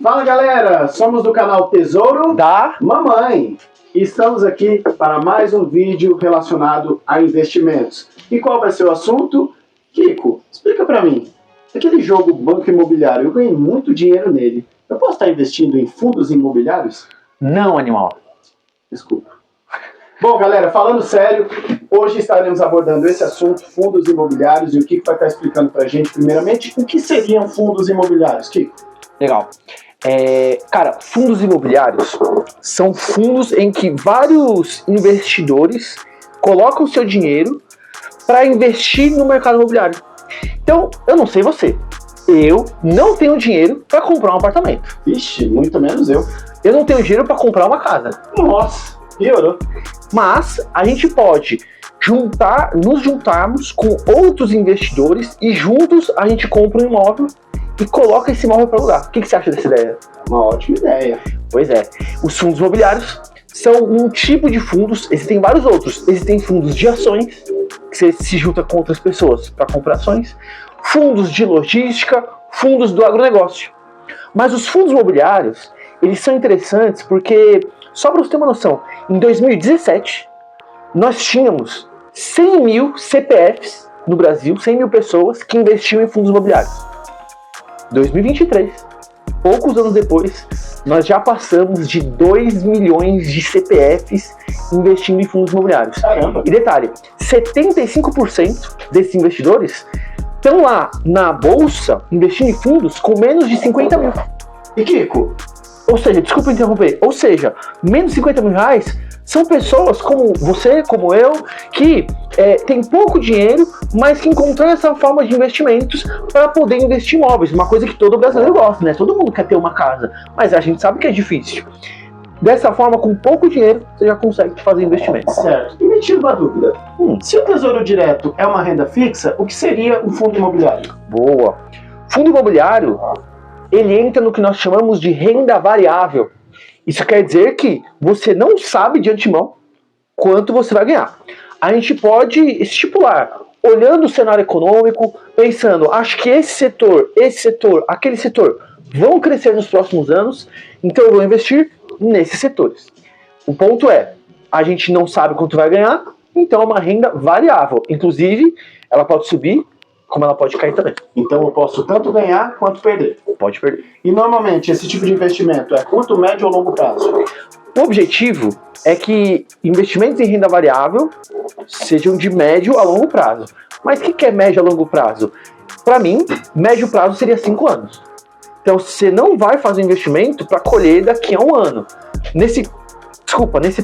Fala galera, somos do canal Tesouro da Mamãe e estamos aqui para mais um vídeo relacionado a investimentos. E qual vai ser o assunto? Kiko, explica para mim. Aquele jogo Banco Imobiliário, eu ganhei muito dinheiro nele. Eu posso estar investindo em fundos imobiliários? Não, animal. Desculpa. Bom galera, falando sério, hoje estaremos abordando esse assunto, fundos imobiliários, e o Kiko vai estar explicando para a gente primeiramente o que seriam fundos imobiliários, Kiko. Legal. Cara, fundos imobiliários são fundos em que vários investidores colocam seu dinheiro para investir no mercado imobiliário. Então, eu não sei você, eu não tenho dinheiro para comprar um apartamento. Vixe, muito menos eu. Eu não tenho dinheiro para comprar uma casa. Nossa, piorou. Mas a gente pode nos juntarmos com outros investidores e juntos a gente compra um imóvel e coloca esse imóvel para alugar. O que você acha dessa ideia? Uma ótima ideia. Pois é. Os fundos imobiliários são um tipo de fundos, existem vários outros. Existem fundos de ações, que você se junta com outras pessoas para comprar ações, fundos de logística, fundos do agronegócio. Mas os fundos imobiliários, eles são interessantes porque, só para você ter uma noção, em 2017, nós tínhamos 100 mil CPFs no Brasil, 100 mil pessoas que investiam em fundos imobiliários. 2023, poucos anos depois, nós já passamos de 2 milhões de CPFs investindo em fundos imobiliários. Caramba. E detalhe, 75% desses investidores estão lá na bolsa investindo em fundos com menos de 50 mil. E Kiko? Ou seja, desculpa interromper, menos de 50 mil reais são pessoas como você, como eu, que tem pouco dinheiro, mas que encontraram essa forma de investimentos para poder investir em imóveis. Uma coisa que todo brasileiro gosta, né? Todo mundo quer ter uma casa, mas a gente sabe que é difícil. Dessa forma, com pouco dinheiro, você já consegue fazer investimentos. Certo. E me tira uma dúvida. Se o Tesouro Direto é uma renda fixa, o que seria um fundo imobiliário? Boa. Fundo imobiliário, ele entra no que nós chamamos de renda variável. Isso quer dizer que você não sabe de antemão quanto você vai ganhar. A gente pode estipular, olhando o cenário econômico, pensando, acho que esse setor, aquele setor vão crescer nos próximos anos, então eu vou investir nesses setores. O ponto é, a gente não sabe quanto vai ganhar, então é uma renda variável. Inclusive, ela pode subir, como ela pode cair também. Então eu posso tanto ganhar quanto perder. Pode perder. E normalmente esse tipo de investimento é curto, médio ou longo prazo? O objetivo é que investimentos em renda variável sejam de médio a longo prazo. Mas o que é médio a longo prazo? Para mim, médio prazo seria 5 anos. Então você não vai fazer investimento para colher daqui a um ano. Nesse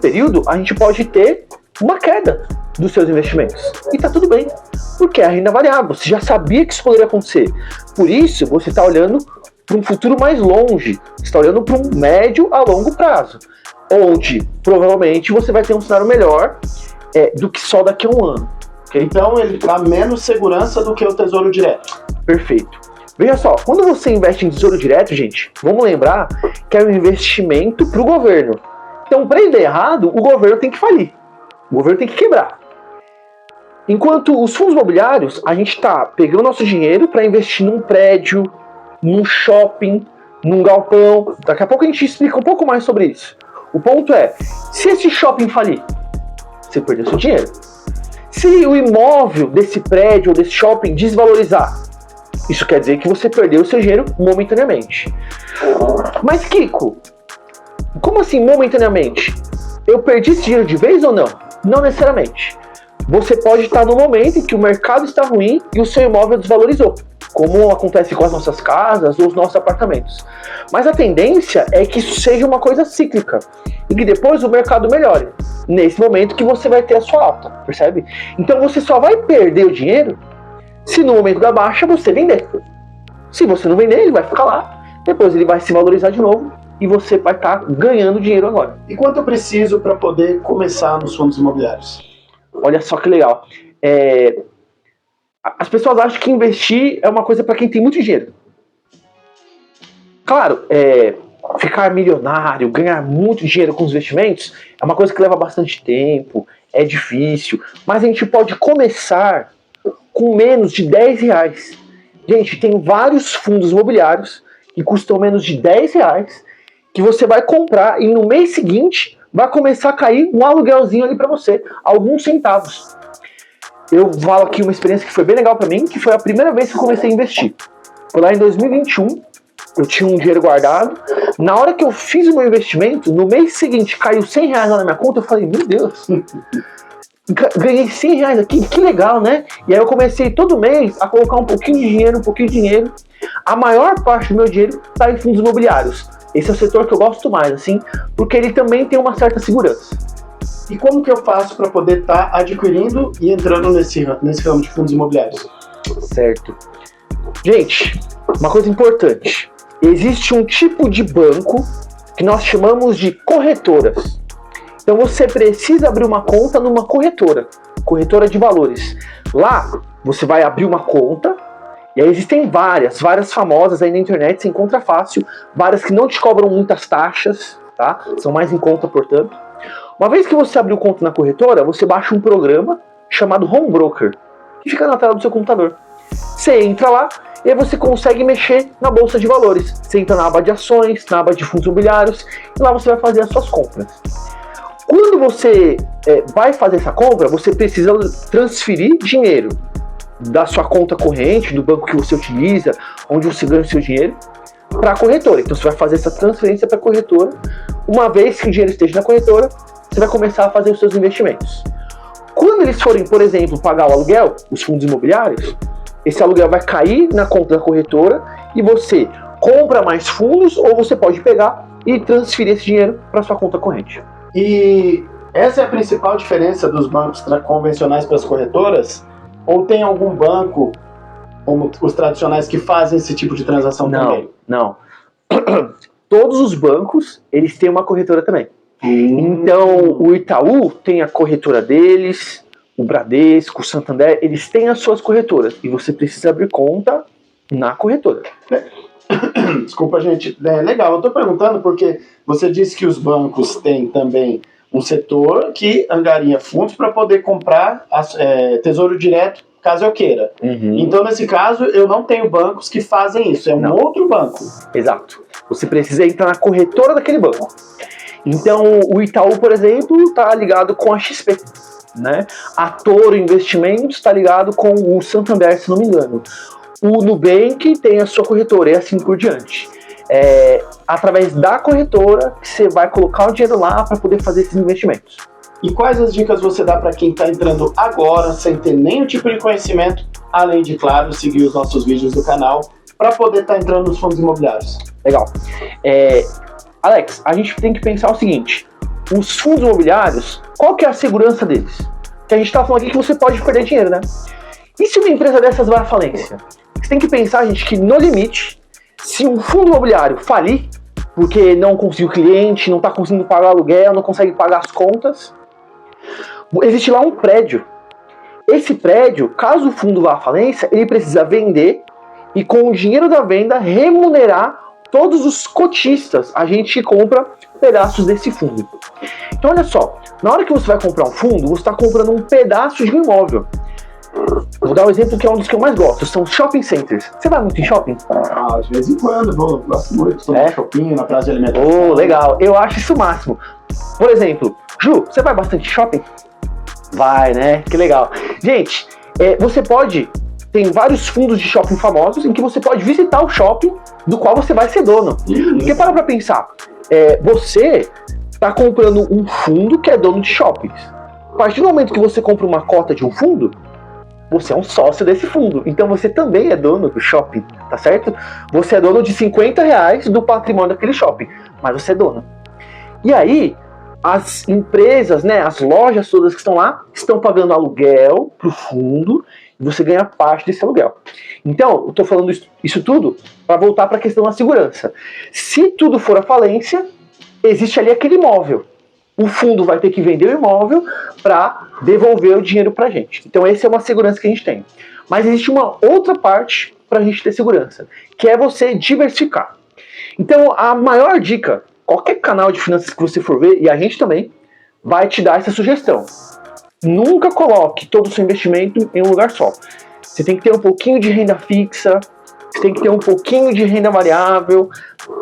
período, a gente pode ter uma queda dos seus investimentos. E tá tudo bem, porque é a renda variável. Você já sabia que isso poderia acontecer. Por isso, você está olhando para um futuro mais longe. Você está olhando para um médio a longo prazo, onde provavelmente você vai ter um cenário melhor do que só daqui a um ano. Okay? Então ele dá menos segurança do que o Tesouro Direto. Perfeito. Veja só, quando você investe em Tesouro Direto, gente, vamos lembrar que é um investimento para o governo. Então, para ele dar errado, o governo tem que falir. O governo tem que quebrar. Enquanto os fundos imobiliários, a gente está pegando nosso dinheiro para investir num prédio, num shopping, num galpão. Daqui a pouco a gente explica um pouco mais sobre isso. O ponto é, se esse shopping falir, você perdeu seu dinheiro. Se o imóvel desse prédio ou desse shopping desvalorizar, isso quer dizer que você perdeu o seu dinheiro momentaneamente. Mas Kiko, como assim momentaneamente? Eu perdi esse dinheiro de vez ou não? Não necessariamente. Você pode estar no momento em que o mercado está ruim e o seu imóvel desvalorizou, como acontece com as nossas casas ou os nossos apartamentos. Mas a tendência é que isso seja uma coisa cíclica e que depois o mercado melhore. Nesse momento que você vai ter a sua alta, percebe? Então você só vai perder o dinheiro se no momento da baixa você vender. Se você não vender, ele vai ficar lá, depois ele vai se valorizar de novo e você vai estar ganhando dinheiro agora. E quanto eu preciso para poder começar nos fundos imobiliários? Olha só que legal. As pessoas acham que investir é uma coisa para quem tem muito dinheiro. Claro, ficar milionário, ganhar muito dinheiro com os investimentos é uma coisa que leva bastante tempo, é difícil, mas a gente pode começar com menos de R$10. Gente, tem vários fundos imobiliários que custam menos de R$10, que você vai comprar e no mês seguinte vai começar a cair um aluguelzinho ali para você, alguns centavos. Eu falo aqui uma experiência que foi bem legal para mim, que foi a primeira vez que eu comecei a investir. Foi lá em 2021, eu tinha um dinheiro guardado. Na hora que eu fiz o meu investimento, no mês seguinte caiu R$100 lá na minha conta, eu falei, meu Deus, ganhei R$100 aqui, que legal, né? E aí eu comecei todo mês a colocar um pouquinho de dinheiro. A maior parte do meu dinheiro está em fundos imobiliários. Esse é o setor que eu gosto mais, assim, porque ele também tem uma certa segurança. E como que eu faço para poder estar adquirindo e entrando nesse ramo de fundos imobiliários? Certo. Gente, uma coisa importante. Existe um tipo de banco que nós chamamos de corretoras. Então você precisa abrir uma conta numa corretora de valores. Lá você vai abrir uma conta, e aí existem várias famosas aí na internet, você encontra fácil, várias que não te cobram muitas taxas, tá? São mais em conta, portanto. Uma vez que você abriu conta na corretora, você baixa um programa chamado Home Broker, que fica na tela do seu computador. Você entra lá e aí você consegue mexer na bolsa de valores. Você entra na aba de ações, na aba de fundos imobiliários, e lá você vai fazer as suas compras. Quando você vai fazer essa compra, você precisa transferir dinheiro da sua conta corrente, do banco que você utiliza, onde você ganha o seu dinheiro, para a corretora. Então você vai fazer essa transferência para a corretora. Uma vez que o dinheiro esteja na corretora, você vai começar a fazer os seus investimentos. Quando eles forem, por exemplo, pagar o aluguel, os fundos imobiliários, esse aluguel vai cair na conta da corretora e você compra mais fundos, ou você pode pegar e transferir esse dinheiro para sua conta corrente. E essa é a principal diferença dos bancos convencionais para as corretoras? Ou tem algum banco, como os tradicionais, que fazem esse tipo de transação também? Não. Todos os bancos, eles têm uma corretora também. Então, o Itaú tem a corretora deles, o Bradesco, o Santander, eles têm as suas corretoras. E você precisa abrir conta na corretora. Desculpa, gente. Legal, eu estou perguntando porque você disse que os bancos têm também um setor que angaria fundos para poder comprar tesouro direto, caso eu queira. Então, nesse caso, eu não tenho bancos que fazem isso, é um outro banco. Exato. Você precisa entrar na corretora daquele banco. Então, o Itaú, por exemplo, está ligado com a XP, né? A Toro Investimentos está ligado com o Santander, se não me engano. O Nubank tem a sua corretora e assim por diante. Através da corretora que você vai colocar o dinheiro lá para poder fazer esses investimentos. E quais as dicas você dá para quem está entrando agora, sem ter nenhum tipo de conhecimento, além de, claro, seguir os nossos vídeos do canal, para poder estar entrando nos fundos imobiliários? Legal. Alex, a gente tem que pensar o seguinte: os fundos imobiliários, qual que é a segurança deles? Que a gente está falando aqui que você pode perder dinheiro, né? E se uma empresa dessas vai à falência? Você tem que pensar, gente, que no limite, se um fundo imobiliário falir, porque não conseguiu cliente, não está conseguindo pagar aluguel, não consegue pagar as contas, existe lá um prédio. Esse prédio, caso o fundo vá à falência, ele precisa vender e com o dinheiro da venda remunerar todos os cotistas. A gente compra pedaços desse fundo. Então olha só, na hora que você vai comprar um fundo, você está comprando um pedaço de um imóvel. Vou dar um exemplo que é um dos que eu mais gosto, são shopping centers. Você vai muito em shopping? De vez em quando, gosto muito, estou no shopping, na praça de alimentação. Legal, eu acho isso o máximo. Por exemplo, Ju, você vai bastante shopping? Vai, né? Que legal. Gente, você pode... Tem vários fundos de shopping famosos em que você pode visitar o shopping do qual você vai ser dono. Porque para pra pensar, você está comprando um fundo que é dono de shoppings. A partir do momento que você compra uma cota de um fundo, você é um sócio desse fundo. Então você também é dono do shopping, tá certo? Você é dono de R$50 do patrimônio daquele shopping, mas você é dono. E aí, as empresas, né, as lojas todas que estão lá, estão pagando aluguel pro fundo e você ganha parte desse aluguel. Então, eu estou falando isso tudo para voltar para a questão da segurança. Se tudo for à falência, existe ali aquele imóvel. O fundo vai ter que vender o imóvel para devolver o dinheiro para a gente. Então essa é uma segurança que a gente tem. Mas existe uma outra parte para a gente ter segurança, que é você diversificar. Então a maior dica, qualquer canal de finanças que você for ver, e a gente também, vai te dar essa sugestão. Nunca coloque todo o seu investimento em um lugar só. Você tem que ter um pouquinho de renda fixa, Você tem que ter um pouquinho de renda variável,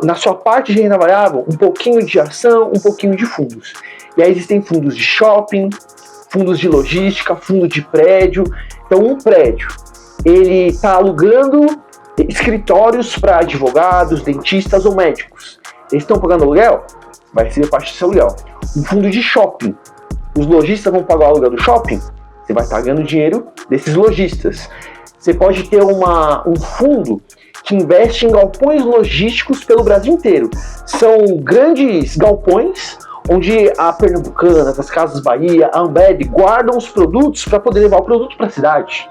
na sua parte de renda variável, um pouquinho de ação, um pouquinho de fundos. E aí existem fundos de shopping, fundos de logística, fundo de prédio. Então um prédio, ele está alugando escritórios para advogados, dentistas ou médicos. Eles estão pagando aluguel? Vai ser parte desse aluguel. Um fundo de shopping, os lojistas vão pagar o aluguel do shopping? Você vai estar ganhando dinheiro desses lojistas. Você pode ter um fundo que investe em galpões logísticos pelo Brasil inteiro. São grandes galpões onde a Pernambucanas, as Casas Bahia, a Ambev guardam os produtos para poder levar o produto para a cidade.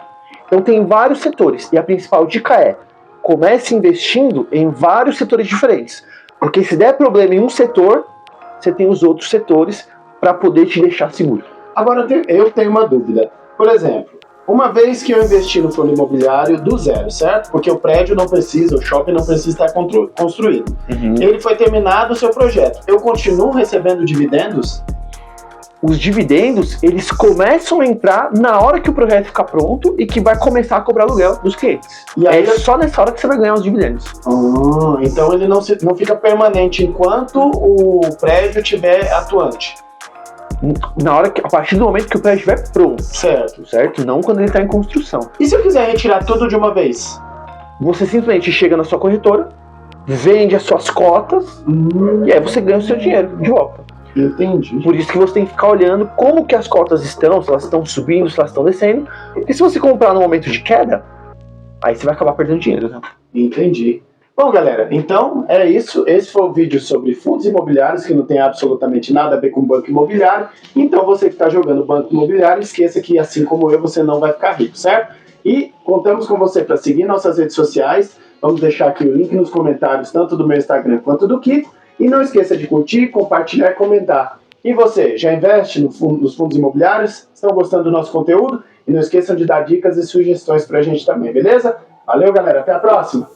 Então tem vários setores. E a principal dica é: comece investindo em vários setores diferentes. Porque se der problema em um setor, você tem os outros setores para poder te deixar seguro. Agora eu tenho uma dúvida. Por exemplo, uma vez que eu investi no fundo imobiliário do zero, certo? Porque o prédio não precisa, o shopping não precisa estar construído. Ele foi terminado o seu projeto. Eu continuo recebendo dividendos? Os dividendos, eles começam a entrar na hora que o projeto ficar pronto e que vai começar a cobrar aluguel dos clientes. E aí só nessa hora que você vai ganhar os dividendos. Então ele não fica permanente enquanto o prédio estiver atuante. A partir do momento que o prédio estiver pronto. Certo. Não quando ele está em construção. E se eu quiser retirar tudo de uma vez? Você simplesmente chega na sua corretora, vende as suas cotas e aí você ganha o seu dinheiro de volta. Entendi. Por isso que você tem que ficar olhando como que as cotas estão, se elas estão subindo, se elas estão descendo. Porque se você comprar no momento de queda, aí você vai acabar perdendo dinheiro, né? Entendi. Bom, galera, então é isso. Esse foi o vídeo sobre fundos imobiliários, que não tem absolutamente nada a ver com banco imobiliário. Então você que está jogando banco imobiliário, esqueça que, assim como eu, você não vai ficar rico, certo? E contamos com você para seguir nossas redes sociais. Vamos deixar aqui o link nos comentários, tanto do meu Instagram quanto do Kiko. E não esqueça de curtir, compartilhar e comentar. E você, já investe nos fundos imobiliários? Estão gostando do nosso conteúdo? E não esqueçam de dar dicas e sugestões para a gente também, beleza? Valeu, galera. Até a próxima!